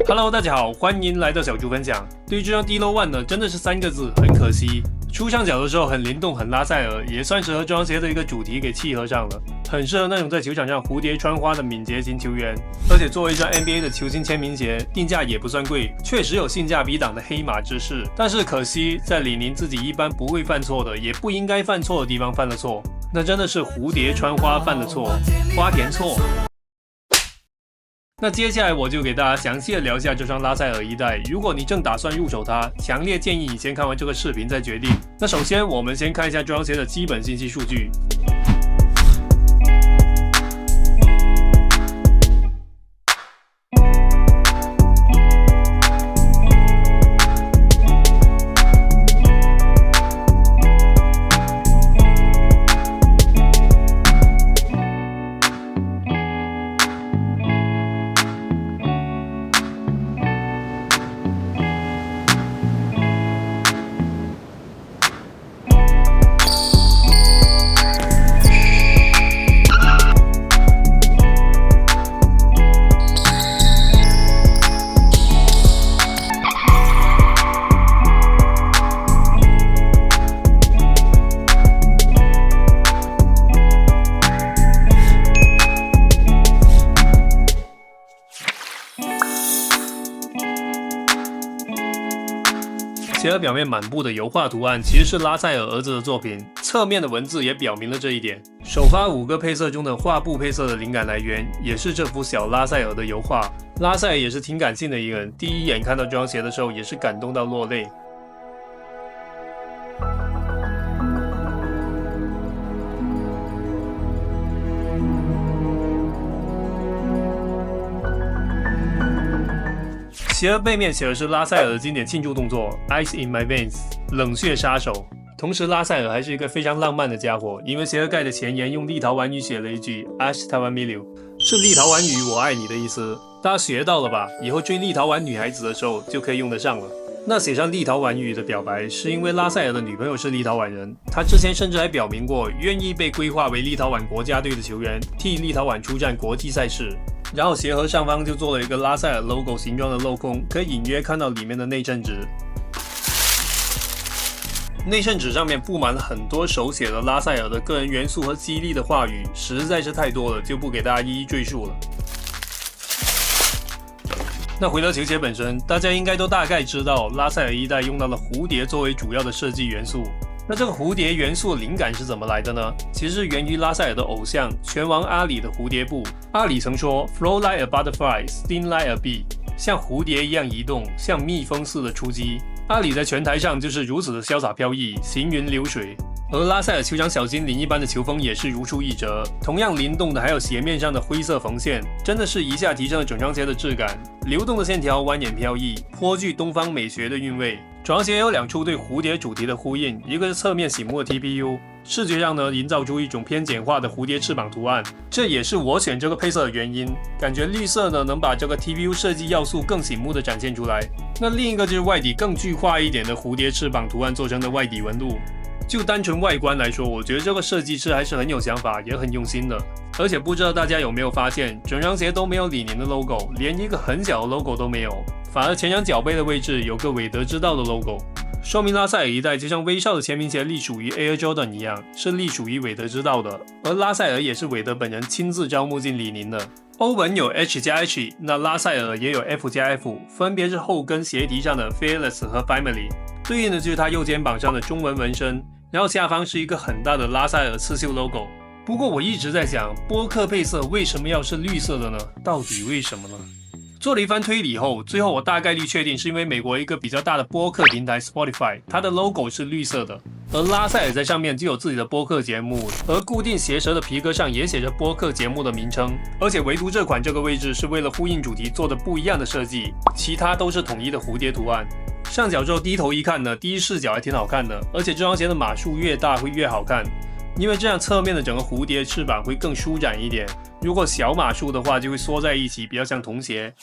Hello， 大家好，欢迎来到小猪分享。对于这张 D-Lo One 呢，真的是3个字，很可惜。出上脚的时候很灵动，很拉塞尔，也算是和这双鞋的一个主题给契合上了，很适合那种在球场上蝴蝶穿花的敏捷型球员。而且作为一双 NBA 的球星签名鞋，定价也不算贵，确实有性价比党的黑马之势。但是可惜，在李宁自己一般不会犯错的，也不应该犯错的地方犯了错，那真的是蝴蝶穿花犯了错，花田错。那接下来我就给大家详细的聊一下这双拉塞尔一代。如果你正打算入手它，强烈建议你先看完这个视频再决定。那首先我们先看一下这双鞋的基本信息数据。鞋的表面满布的油画图案其实是拉塞尔儿子的作品，侧面的文字也表明了这一点。首发5个配色中的画布配色的灵感来源也是这幅小拉塞尔的油画。拉塞尔也是挺感性的一个人，第一眼看到这双鞋的时候也是感动到落泪。鞋的背面写的是拉塞尔的经典庆祝动作 Ice in my veins， 冷血杀手。同时拉塞尔还是一个非常浪漫的家伙，因为鞋盖的前言用立陶宛语写了一句 Aš tave myliu， 是立陶宛语我爱你的意思。大家学到了吧？以后追立陶宛女孩子的时候就可以用得上了。那写上立陶宛语的表白是因为拉塞尔的女朋友是立陶宛人，他之前甚至还表明过愿意被规划为立陶宛国家队的球员，替立陶宛出战国际赛事。然后鞋盒上方就做了一个拉塞尔 logo 形状的镂空，可以隐约看到里面的内衬纸。内衬纸上面布满了很多手写的拉塞尔的个人元素和激励的话语，实在是太多了，就不给大家一一赘述了。那回到球鞋本身，大家应该都大概知道拉塞尔一代用到了蝴蝶作为主要的设计元素。那这个蝴蝶元素的灵感是怎么来的呢？其实是源于拉塞尔的偶像拳王阿里的蝴蝶步。阿里曾说 "Flow like a butterfly, sting like a bee"， 像蝴蝶一样移动，像蜜蜂似的出击。阿里在拳台上就是如此的潇洒飘逸，行云流水。而拉塞尔球场小精灵一般的球风也是如出一辙，同样灵动的还有鞋面上的灰色缝线，真的是一下提升了整双鞋的质感。流动的线条蜿蜒飘逸，颇具东方美学的韵味。整双鞋有2处对蝴蝶主题的呼应，一个是侧面醒目的 TPU， 视觉上呢营造出一种偏简化的蝴蝶翅膀图案，这也是我选这个配色的原因。感觉绿色呢能把这个 TPU 设计要素更醒目的展现出来。那另一个就是外底更巨化一点的蝴蝶翅膀图案做成的外底纹路。就单纯外观来说，我觉得这个设计师还是很有想法，也很用心的。而且不知道大家有没有发现，整双鞋都没有李宁的 logo， 连一个很小的 logo 都没有，反而前掌脚背的位置有个韦德之道的 logo， 说明拉塞尔一代就像威少的签名鞋隶属于 Air Jordan 一样，是隶属于韦德之道的。而拉塞尔也是韦德本人亲自招募进李宁的。欧文有 H+H， 那拉塞尔也有 F+F， 分别是后跟鞋底上的 Fearless 和 Family， 对应的就是他右肩膀上的中文纹身，然后下方是一个很大的拉塞尔刺绣 logo。不过我一直在想，波克配色为什么要是绿色的呢？到底为什么呢？做了一番推理后，最后我大概率确定是因为美国一个比较大的播客平台 Spotify， 它的 logo 是绿色的，而拉塞尔在上面就有自己的播客节目，而固定鞋舌的皮革上也写着播客节目的名称，而且唯独这款这个位置是为了呼应主题做的不一样的设计，其他都是统一的蝴蝶图案。上脚之后低头一看呢，第一视角还挺好看的，而且这双鞋的码数越大会越好看，因为这样侧面的整个蝴蝶翅膀会更舒展一点，如果小码数的话就会缩在一起，比较像童鞋。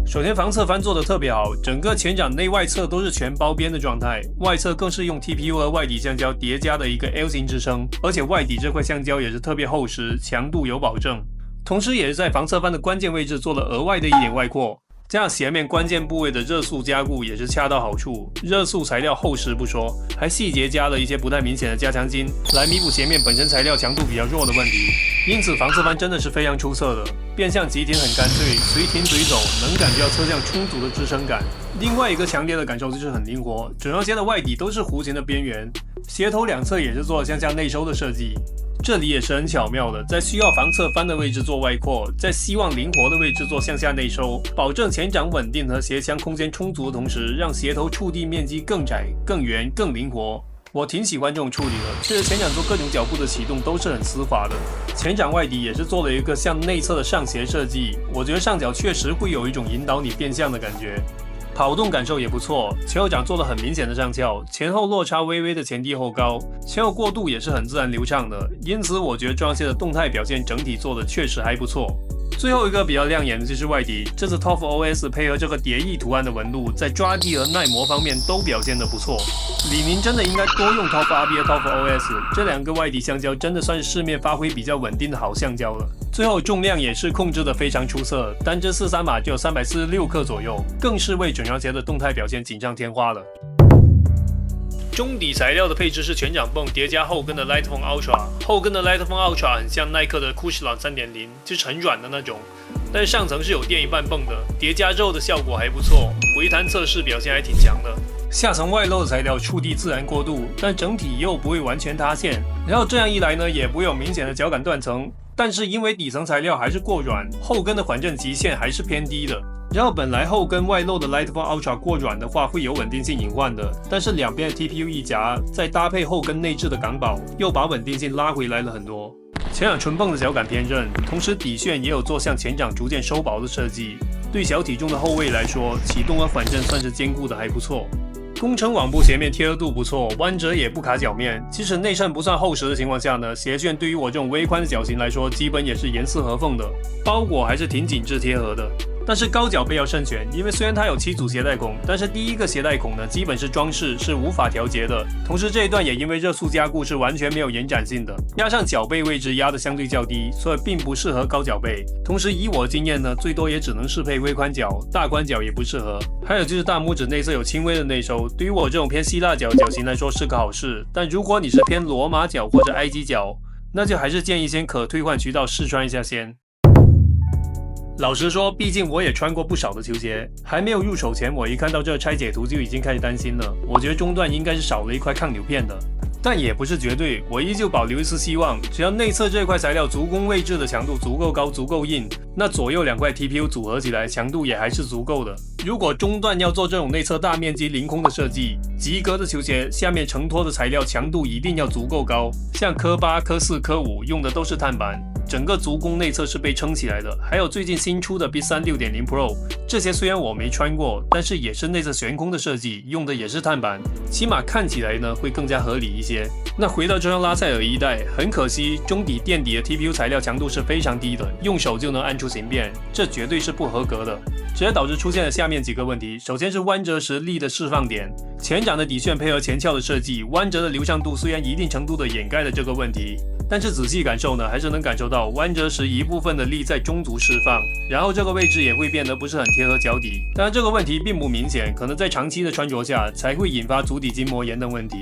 首先防侧翻做的特别好，整个前掌内外侧都是全包边的状态，外侧更是用 TPU 和外底橡胶叠加的一个 L 型支撑，而且外底这块橡胶也是特别厚实，强度有保证。同时也是在防侧翻的关键位置做了额外的一点外扩，这样鞋面关键部位的热塑加固也是恰到好处。热塑材料厚实不说，还细节加了一些不太明显的加强筋，来弥补鞋面本身材料强度比较弱的问题。因此防侧翻真的是非常出色的，变向急停很干脆，随停随走，能感觉到车辆充足的支撑感。另外一个强烈的感受就是很灵活，整双鞋的外底都是弧形的边缘，鞋头两侧也是做了向下内收的设计。这里也是很巧妙的，在需要防侧翻的位置做外扩，在希望灵活的位置做向下内收，保证前掌稳定和鞋腔空间充足的同时，让鞋头触地面积更窄、更圆、更灵活。我挺喜欢这种处理的，确实前掌做各种脚步的启动都是很丝滑的。前掌外底也是做了一个向内侧的上斜设计，我觉得上脚确实会有一种引导你变向的感觉。跑动感受也不错，前后掌做了很明显的上翘，前后落差微微的前低后高，前后过渡也是很自然流畅的，因此我觉得这双鞋的动态表现整体做的确实还不错。最后一个比较亮眼的就是外底，这次 TOF OS 配合这个蝶翼图案的纹路，在抓地和耐磨方面都表现得不错。李宁真的应该多用 TOF RB 和 TOF OS， 这两个外底橡胶真的算是市面发挥比较稳定的好橡胶了。最后重量也是控制得非常出色，单只43码就有346克左右，更是为整双鞋的动态表现锦上添花了。中底材料的配置是全掌泵叠加后跟的 Lightfoam Ultra， 后跟的 Lightfoam Ultra 很像耐克的 Cushlon 3.0， 就是很软的那种，但是上层是有电一半泵的，叠加之后的效果还不错，回弹测试表现还挺强的。下层外露的材料触地自然过渡，但整体又不会完全塌陷，然后这样一来呢，也不会有明显的脚感断层。但是因为底层材料还是过软，后跟的缓震极限还是偏低的。然后本来后跟外露的 Lightfoam Ultra 过软的话会有稳定性隐患的，但是两边的 TPU 一夹，再搭配后跟内置的港宝，又把稳定性拉回来了很多。前掌纯泵的脚感偏韧，同时底旋也有做向前掌逐渐收薄的设计，对小体重的后卫来说，启动和缓震算是兼顾的还不错。工程网布鞋面贴合度不错，弯折也不卡脚面。即使内衬不算厚实的情况下呢，鞋楦对于我这种微宽的脚型来说，基本也是严丝合缝的，包裹还是挺紧致贴合的。但是高脚背要慎选，因为虽然它有7组鞋带孔，但是第一个鞋带孔呢基本是装饰，是无法调节的。同时这一段也因为热塑加固是完全没有延展性的，加上脚背位置压得相对较低，所以并不适合高脚背。同时以我的经验呢，最多也只能适配微宽脚，大宽脚也不适合。还有就是大拇指内侧有轻微的内收，对于我这种偏希腊脚脚型来说是个好事，但如果你是偏罗马脚或者埃及脚，那就还是建议先可退换渠道试穿一下先。老实说，毕竟我也穿过不少的球鞋，还没有入手前，我一看到这个拆解图就已经开始担心了。我觉得中段应该是少了一块抗扭片的，但也不是绝对，我依旧保留一丝希望。只要内侧这块材料足弓位置的强度足够高、足够硬，那左右两块 TPU 组合起来强度也还是足够的。如果中段要做这种内侧大面积凌空的设计，及格的球鞋下面承托的材料强度一定要足够高，像科8、科4、科5用的都是碳板。整个足弓内侧是被撑起来的，还有最近新出的 B3 6.0 Pro， 这些虽然我没穿过，但是也是内侧悬空的设计，用的也是碳板，起码看起来呢会更加合理一些。那回到这双拉塞尔一代，很可惜中底垫底的 TPU 材料强度是非常低的，用手就能按出形变，这绝对是不合格的，直接导致出现了下面几个问题。首先是弯折时力的释放点，前掌的底旋配合前翘的设计，弯折的流畅度虽然一定程度的掩盖了这个问题，但是仔细感受呢，还是能感受到弯折时一部分的力在中足释放，然后这个位置也会变得不是很贴合脚底。当然这个问题并不明显，可能在长期的穿着下才会引发足底筋膜炎等问题。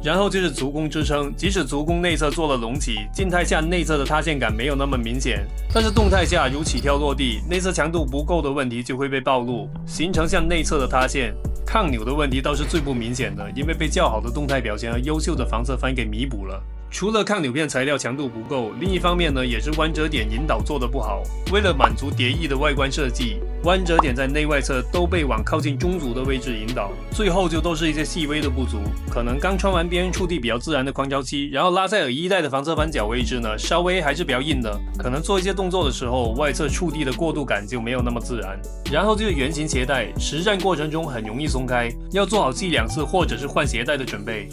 然后就是足弓支撑，即使足弓内侧做了隆起，静态下内侧的塌陷感没有那么明显，但是动态下如起跳落地，内侧强度不够的问题就会被暴露，形成向内侧的塌陷。抗扭的问题倒是最不明显的，因为被较好的动态表现和优秀的防侧翻给弥补了。除了抗扭片材料强度不够，另一方面呢，也是弯折点引导做得不好。为了满足蝶翼的外观设计，弯折点在内外侧都被往靠近中足的位置引导，最后就都是一些细微的不足。可能刚穿完边触地比较自然的狂潮期，然后拉塞尔一代的防侧翻脚位置呢，稍微还是比较硬的，可能做一些动作的时候，外侧触地的过渡感就没有那么自然。然后就是圆形鞋带，实战过程中很容易松开，要做好系2次或者是换鞋带的准备。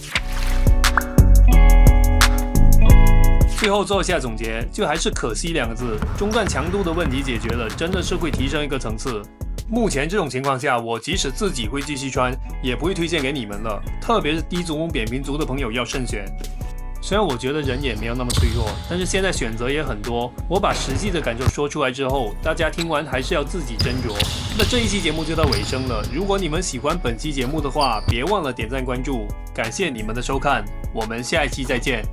最后做一下总结，就还是可惜2个字。中段强度的问题解决了，真的是会提升一个层次。目前这种情况下，我即使自己会继续穿，也不会推荐给你们了。特别是低足弓扁平足的朋友要慎选。虽然我觉得人也没有那么脆弱，但是现在选择也很多。我把实际的感受说出来之后，大家听完还是要自己斟酌。那这一期节目就到尾声了。如果你们喜欢本期节目的话，别忘了点赞关注。感谢你们的收看，我们下一期再见。